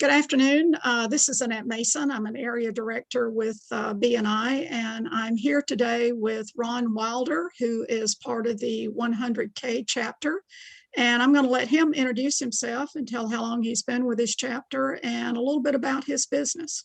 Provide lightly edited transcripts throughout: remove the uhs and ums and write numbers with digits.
Good afternoon. This is Annette Mason. I'm an area director with BNI, and I'm here today with Ron Wilder, who is part of the 100K chapter. And I'm going to let him introduce himself and tell how long he's been with his chapter and a little bit about his business.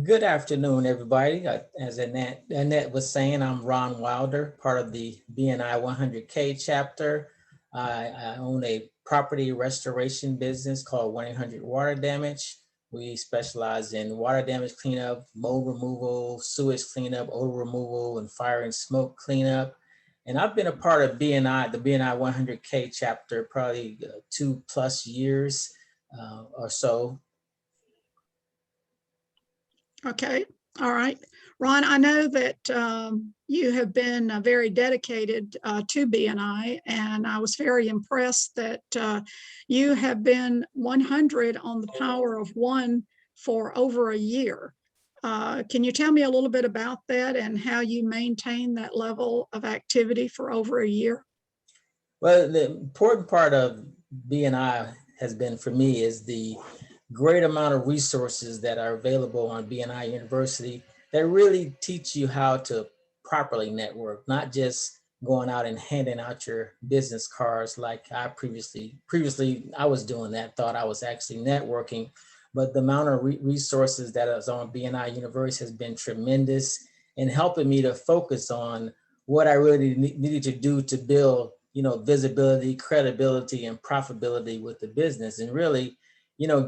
Good afternoon, everybody. As Annette was saying, I'm Ron Wilder, part of the BNI 100K chapter. I own a property restoration business called 1-800 Water Damage. We specialize in water damage cleanup, mold removal, sewage cleanup, odor removal, and fire and smoke cleanup. And I've been a part of BNI, the BNI 100K chapter, probably 2+ years or so. Okay. All right. Ron, I know that you have been very dedicated to BNI, and I was very impressed that you have been 100 on the Power of One for over a year. Can you tell me a little bit about that and how you maintain that level of activity for over a year? Well, the important part of BNI has been for me is the great amount of resources that are available on BNI University that really teach you how to properly network, not just going out and handing out your business cards like I previously I was doing that, thought I was actually networking. But the amount of resources that is on BNI University has been tremendous in helping me to focus on what I really needed to do to build, visibility, credibility, and profitability with the business. And really,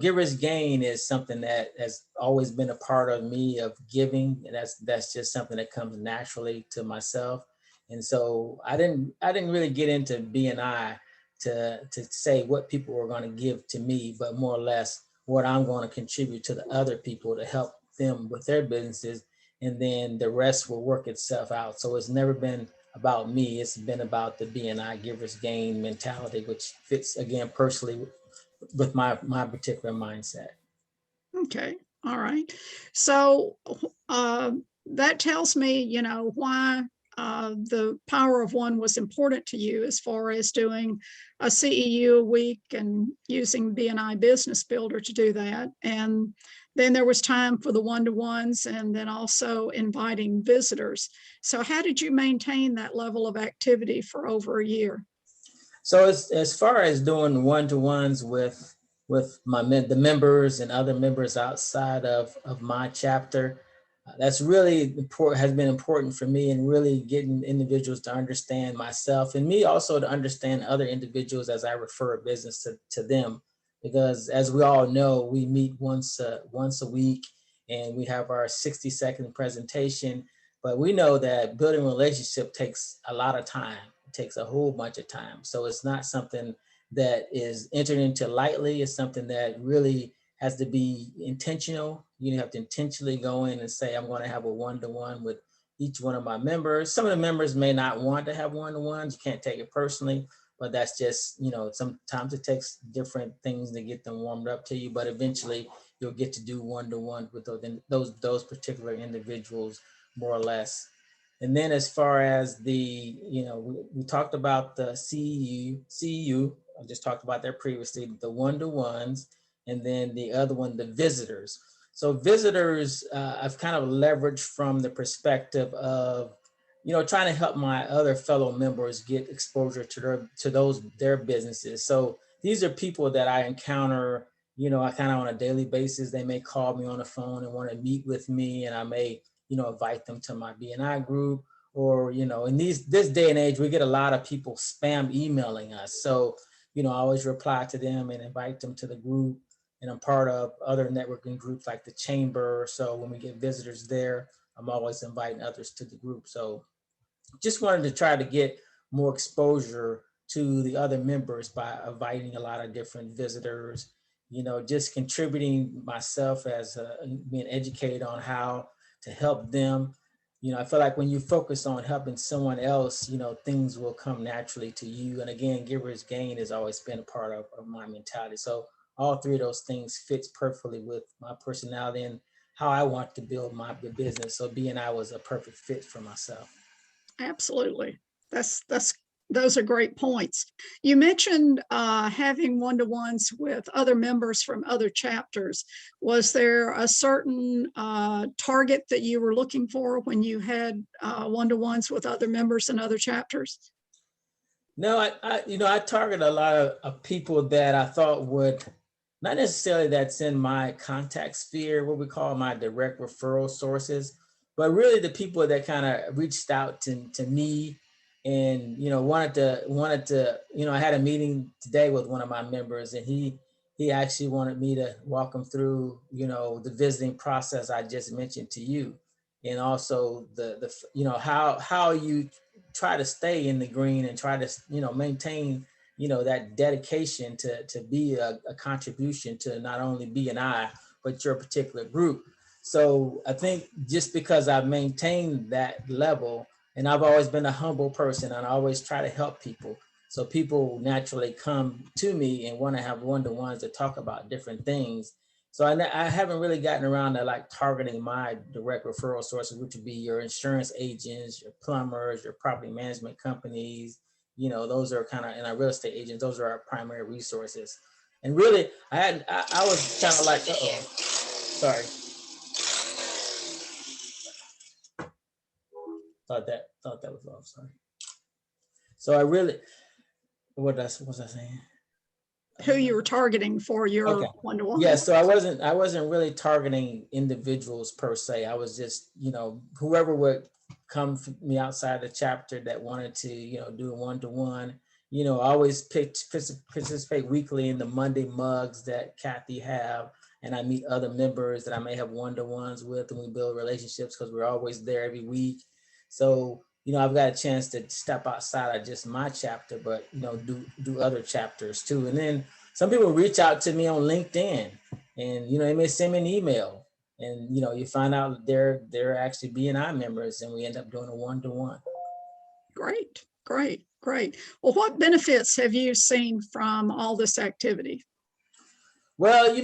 giver's gain is something that has always been a part of me, of giving. And that's just something that comes naturally to myself. And so I didn't really get into BNI to say what people were going to give to me, but more or less what I'm going to contribute to the other people to help them with their businesses. And then the rest will work itself out. So it's never been about me. It's been about the BNI giver's gain mentality, which fits, again, personally with my particular mindset. Okay. All right. So that tells me, why the Power of One was important to you as far as doing a CEU a week and using BNI Business Builder to do that. And then there was time for the one-to-ones and then also inviting visitors. So how did you maintain that level of activity for over a year? So as far as doing one-to-ones with the members and other members outside of my chapter, that's really important, has been important for me, in really getting individuals to understand myself and me also to understand other individuals as I refer a business to them. Because as we all know, we meet once a week and we have our 60-second presentation, but we know that building a relationship takes a lot of time. It takes a whole bunch of time. So it's not something that is entered into lightly. It's something that really has to be intentional. You have to intentionally go in and say, I'm going to have a one-to-one with each one of my members. Some of the members may not want to have one-to-ones. You can't take it personally, but that's just, sometimes it takes different things to get them warmed up to you, but eventually you'll get to do one-to-one with those particular individuals, more or less. And then as far as the, we talked about the CEU, I just talked about that previously, the one-to-ones, and then the other one, the visitors. So visitors, I've kind of leveraged from the perspective of, trying to help my other fellow members get exposure to their businesses. So these are people that I encounter, I kind of on a daily basis. They may call me on the phone and want to meet with me, and I may, invite them to my BNI group. Or, in this day and age, we get a lot of people spam emailing us. So, I always reply to them and invite them to the group. And I'm part of other networking groups like the Chamber. So when we get visitors there, I'm always inviting others to the group. So just wanted to try to get more exposure to the other members by inviting a lot of different visitors, just contributing myself as being educated on how to help them. I feel like when you focus on helping someone else, things will come naturally to you. And again, giver's gain has always been a part of my mentality. So all three of those things fits perfectly with my personality and how I want to build my business. So BNI was a perfect fit for myself. Absolutely. That's Those are great points. You mentioned having one-to-ones with other members from other chapters. Was there a certain target that you were looking for when you had one-to-ones with other members in other chapters? No, I target a lot of people that I thought would, not necessarily that's in my contact sphere, what we call my direct referral sources, but really the people that kind of reached out to me and, wanted to, I had a meeting today with one of my members, and he actually wanted me to walk him through, the visiting process I just mentioned to you. And also how you try to stay in the green and try to, maintain, that dedication to be a contribution to not only BNI, but your particular group. So I think just because I've maintained that level, and I've always been a humble person, and I always try to help people. So people naturally come to me and want to have one-to-ones to talk about different things. So I haven't really gotten around to like targeting my direct referral sources, which would be your insurance agents, your plumbers, your property management companies. Those are kind of, and our real estate agents, those are our primary resources. And really, I was kind of like, sorry. Thought that was off. Sorry. So I really, what was I saying? Who you were targeting for your Okay. one-to-one? Yeah, so I wasn't really targeting individuals per se. I was just, whoever would come from me outside the chapter that wanted to, do a one-to-one. I always participate weekly in the Monday mugs that Kathy have, and I meet other members that I may have one-to-ones with, and we build relationships because we're always there every week. So, I've got a chance to step outside of just my chapter, but do other chapters too. And then some people reach out to me on LinkedIn, and they may send me an email, and you find out they're actually BNI members, and we end up doing a one-to-one. Great, great, great. Well, what benefits have you seen from all this activity? Well,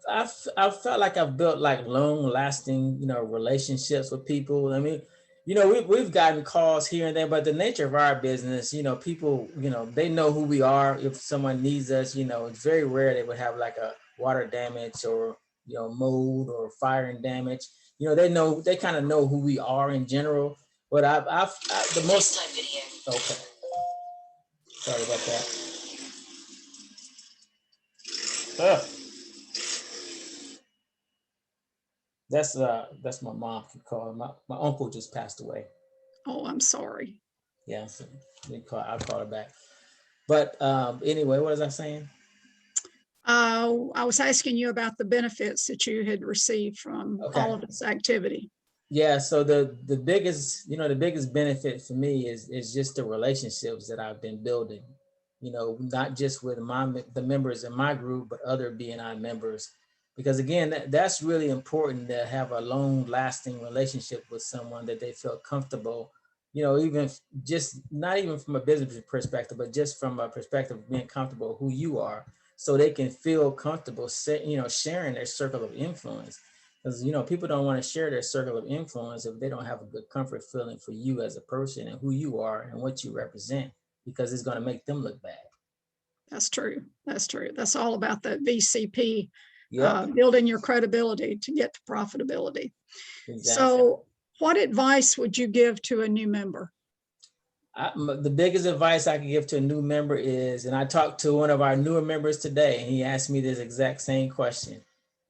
I've felt like I've built like long-lasting, relationships with people. I mean, we've gotten calls here and there, but the nature of our business, people, they know who we are. If someone needs us, it's very rare they would have like a water damage or mold or fire and damage. They kind of know who we are in general. But I've the most. Okay, sorry about that. That's my mom could call. My uncle just passed away. Oh, I'm sorry. Yeah, so I'll call her back. But anyway, what was I saying? I was asking you about the benefits that you had received from all of this activity. Yeah, so the biggest benefit for me is just the relationships that I've been building. Not just with the members in my group, but other BNI members. Because again, that's really important to have a long lasting relationship with someone that they feel comfortable, even just not even from a business perspective, but just from a perspective of being comfortable who you are, so they can feel comfortable, sharing their circle of influence. Because people don't want to share their circle of influence if they don't have a good comfort feeling for you as a person and who you are and what you represent, because it's going to make them look bad. That's true. That's true. That's all about that VCP, Yep. Building your credibility to get to profitability. Exactly. So what advice would you give to a new member? The biggest advice I can give to a new member is, and I talked to one of our newer members today, and he asked me this exact same question.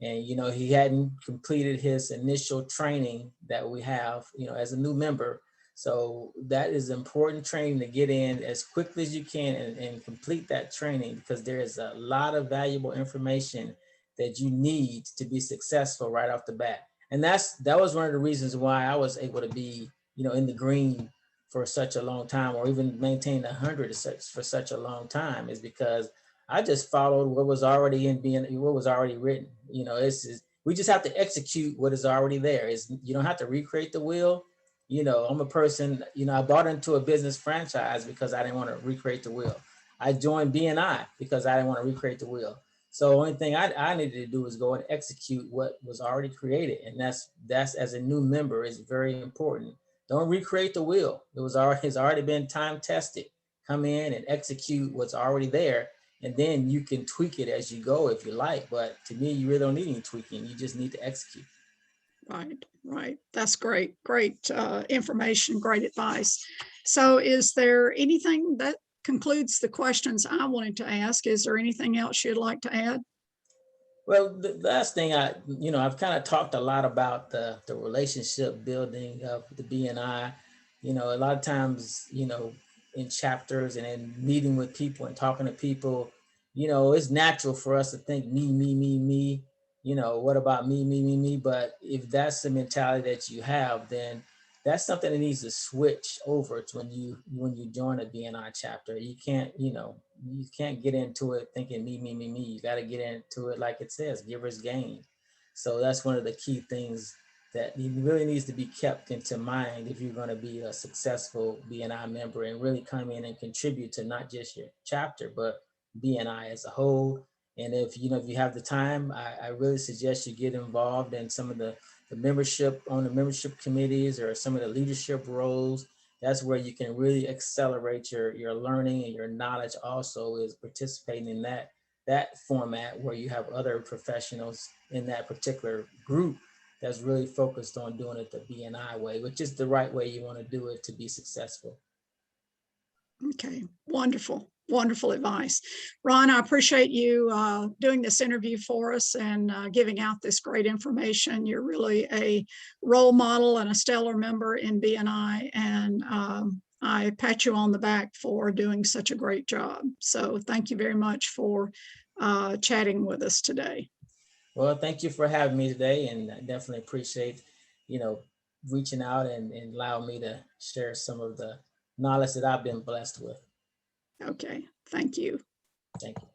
And, he hadn't completed his initial training that we have, as a new member. So that is important training to get in as quickly as you can and complete that training, because there is a lot of valuable information that you need to be successful right off the bat. And that was one of the reasons why I was able to be, in the green for such a long time, or even maintain 100 for such a long time, is because I just followed what was already what was already written. We just have to execute what is already there. You don't have to recreate the wheel. I'm a person, I bought into a business franchise because I didn't want to recreate the wheel. I joined BNI because I didn't want to recreate the wheel. So the only thing I needed to do was go and execute what was already created. And that's as a new member is very important, Don't recreate the wheel. It's already been time tested. Come in and execute what's already there, and then you can tweak it as you go if you like. But to me, you really don't need any tweaking. You just need to execute. Right, right. That's great. Great information, great advice. So, is there anything that concludes the questions I wanted to ask? Is there anything else you'd like to add? Well, the last thing I've kind of talked a lot about the relationship building of the BNI. A lot of times, in chapters and in meeting with people and talking to people, it's natural for us to think me, me, me, me. What about me, me, me, me? But if that's the mentality that you have, then that's something that needs to switch over to when you join a BNI chapter. You can't get into it thinking me, me, me, me. You got to get into it like it says, givers gain. So that's one of the key things that really needs to be kept into mind if you're going to be a successful BNI member and really come in and contribute to not just your chapter, but BNI as a whole. And if you have the time, I really suggest you get involved in some of the membership on the membership committees or some of the leadership roles. That's where you can really accelerate your learning and your knowledge. Also, is participating in that format where you have other professionals in that particular group that's really focused on doing it the BNI way, which is the right way you want to do it to be successful. Okay, wonderful, wonderful advice. Ron, I appreciate you doing this interview for us and giving out this great information. You're really a role model and a stellar member in BNI, and I pat you on the back for doing such a great job. So thank you very much for chatting with us today. Well, thank you for having me today, and I definitely appreciate, you know, reaching out and allowing me to share some of the knowledge that I've been blessed with. Okay, thank you. Thank you.